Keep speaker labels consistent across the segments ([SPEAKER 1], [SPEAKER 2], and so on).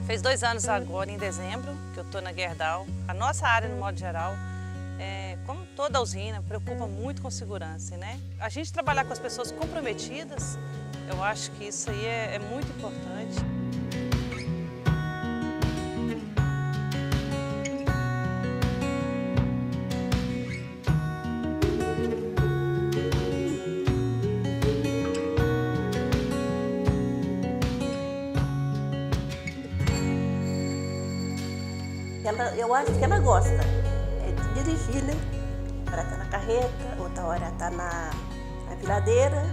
[SPEAKER 1] Fez 2 anos agora, em dezembro, que eu estou na Gerdau. A nossa área, no modo geral, como toda a usina, preocupa muito com segurança, né? A gente trabalhar com as pessoas comprometidas, eu acho que isso aí é muito importante.
[SPEAKER 2] Eu acho que ela gosta de dirigir, né? Ela tá na carreta, outra hora tá na piladeira.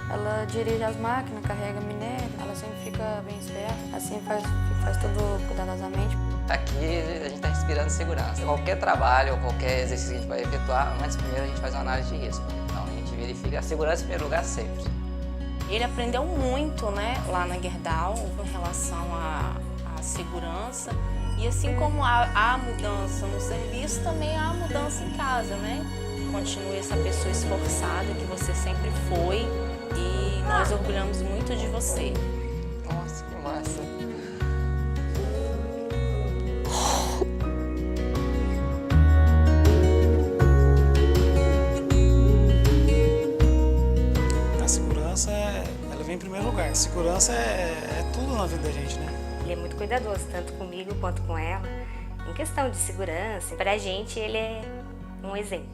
[SPEAKER 3] Ela dirige as máquinas, carrega minério, ela sempre fica bem esperta, assim faz tudo cuidadosamente.
[SPEAKER 4] Aqui a gente está inspirando segurança. Qualquer trabalho ou qualquer exercício que a gente vai efetuar, antes primeiro a gente faz uma análise de risco. Então a gente verifica a segurança em primeiro lugar sempre.
[SPEAKER 5] Ele aprendeu muito, né, lá na Gerdau com relação à segurança. E assim como há mudança no serviço, também há mudança em casa, né? Continue essa pessoa esforçada que você sempre foi e nós orgulhamos muito de você.
[SPEAKER 4] Nossa, que massa!
[SPEAKER 6] A segurança, ela vem em primeiro lugar. A segurança é tudo na vida da gente, né?
[SPEAKER 7] Ele é muito cuidadoso, tanto comigo quanto com ela. Em questão de segurança, pra gente ele é um exemplo.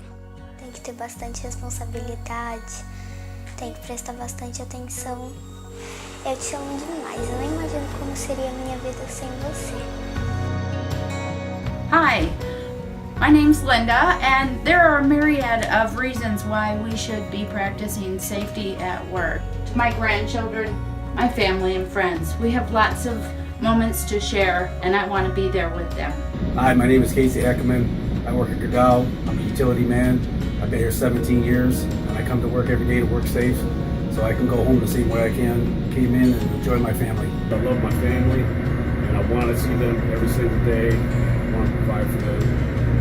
[SPEAKER 8] Tem que ter bastante responsabilidade, tem que prestar bastante atenção. Eu te amo demais, eu nem imagino como seria a minha vida sem você.
[SPEAKER 9] Hi, my name's Linda, and there are a myriad of reasons why we should be practicing safety at work. My grandchildren, my family and friends, we have lots of moments to share, and I want to be there with them.
[SPEAKER 10] Hi, my name is Casey Eckerman. I work at Gerdau. I'm a utility man. I've been here 17 years, and I come to work every day to work safe, so I can go home the same way I came in and enjoy my family.
[SPEAKER 11] I love my family, and I want to see them every single day. I want to provide for them,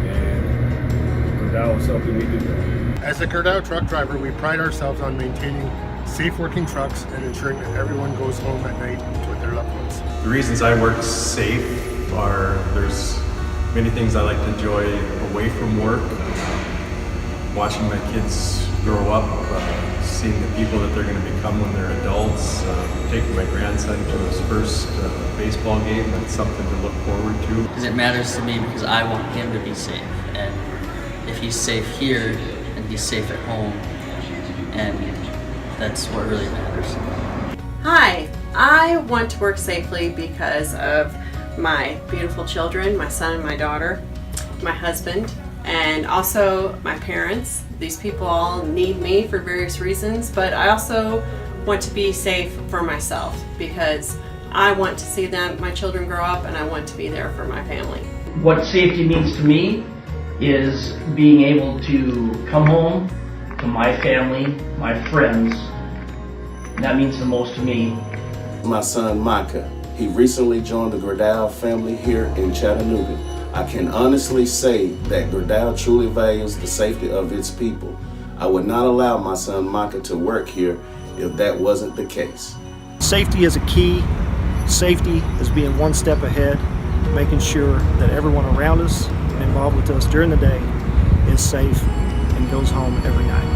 [SPEAKER 11] and Gerdau is helping me do that.
[SPEAKER 12] As a Gerdau truck driver, we pride ourselves on maintaining safe working trucks and ensuring that everyone goes home at night with their loved ones.
[SPEAKER 13] The reasons I work safe are there's many things I like to enjoy away from work. Watching my kids grow up, seeing the people that they're going to become when they're adults, taking my grandson to his first baseball game, that's something to look forward to.
[SPEAKER 14] Because it matters to me because I want him to be safe. And if he's safe here, and he's safe at home, and that's what really matters.
[SPEAKER 15] Hi, I want to work safely because of my beautiful children, my son and my daughter, my husband, and also my parents. These people all need me for various reasons, but I also want to be safe for myself because I want to see my children grow up, and I want to be there for my family.
[SPEAKER 16] What safety means to me is being able to come home to my family, my friends. That means the most to me.
[SPEAKER 17] My son Micah, he recently joined the Gerdau family here in Chattanooga. I can honestly say that Gerdau truly values the safety of its people. I would not allow my son Micah to work here if that wasn't the case.
[SPEAKER 6] Safety is a key. Safety is being one step ahead, making sure that everyone around us and involved with us during the day is safe and goes home every night.